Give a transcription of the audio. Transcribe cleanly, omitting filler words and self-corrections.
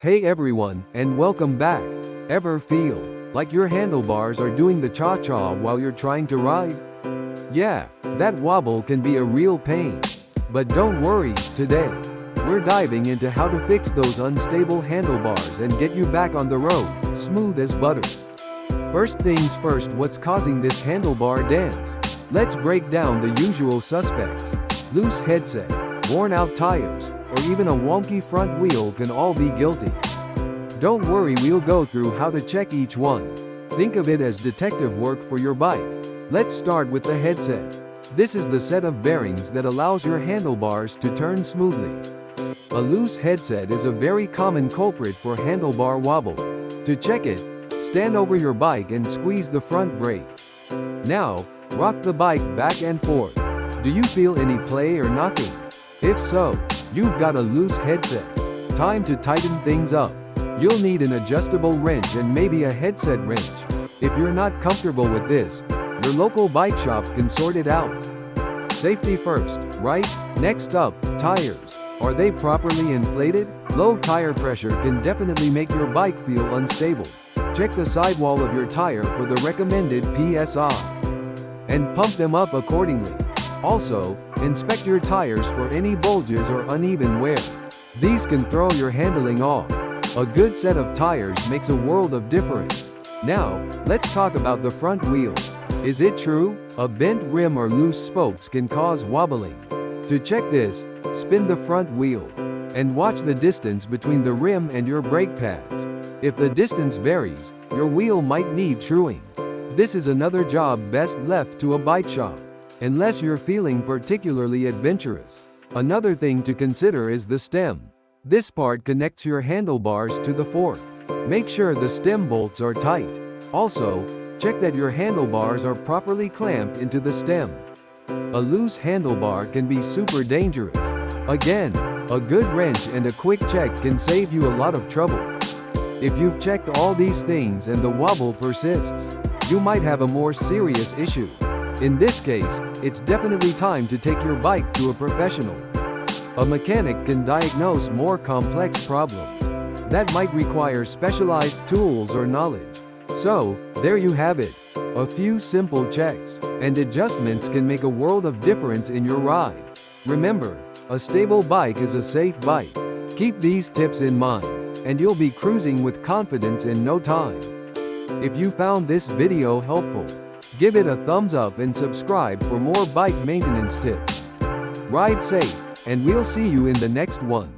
Hey everyone, and welcome back. Ever feel like your handlebars are doing the cha-cha while you're trying to ride? Yeah, that wobble can be a real pain. But don't worry, today, we're diving into how to fix those unstable handlebars and get you back on the road, smooth as butter. First things first, what's causing this handlebar dance? Let's break down the usual suspects. Loose headset, worn out tires, or even a wonky front wheel can all be guilty. Don't worry, we'll go through how to check each one. Think of it as detective work for your bike. Let's start with the headset. This is the set of bearings that allows your handlebars to turn smoothly. A loose headset is a very common culprit for handlebar wobble. To check it, stand over your bike and squeeze the front brake. Now, rock the bike back and forth. Do you feel any play or knocking? If so, you've got a loose headset. Time to tighten things up. You'll need an adjustable wrench and maybe a headset wrench. If you're not comfortable with this, your local bike shop can sort it out. Safety first, right? Next up, tires. Are they properly inflated? Low tire pressure can definitely make your bike feel unstable. Check the sidewall of your tire for the recommended PSI and pump them up accordingly. Also, inspect your tires for any bulges or uneven wear. These can throw your handling off. A good set of tires makes a world of difference. Now, let's talk about the front wheel. Is it true? A bent rim or loose spokes can cause wobbling. To check this, spin the front wheel and watch the distance between the rim and your brake pads. If the distance varies, your wheel might need truing. This is another job best left to a bike shop, unless you're feeling particularly adventurous. Another thing to consider is the stem. This part connects your handlebars to the fork. Make sure the stem bolts are tight. Also, check that your handlebars are properly clamped into the stem. A loose handlebar can be super dangerous. Again, a good wrench and a quick check can save you a lot of trouble. If you've checked all these things and the wobble persists, you might have a more serious issue. In this case, it's definitely time to take your bike to a professional. A mechanic can diagnose more complex problems that might require specialized tools or knowledge. So, there you have it. A few simple checks and adjustments can make a world of difference in your ride. Remember, a stable bike is a safe bike. Keep these tips in mind, and you'll be cruising with confidence in no time. If you found this video helpful, give it a thumbs up and subscribe for more bike maintenance tips. Ride safe, and we'll see you in the next one.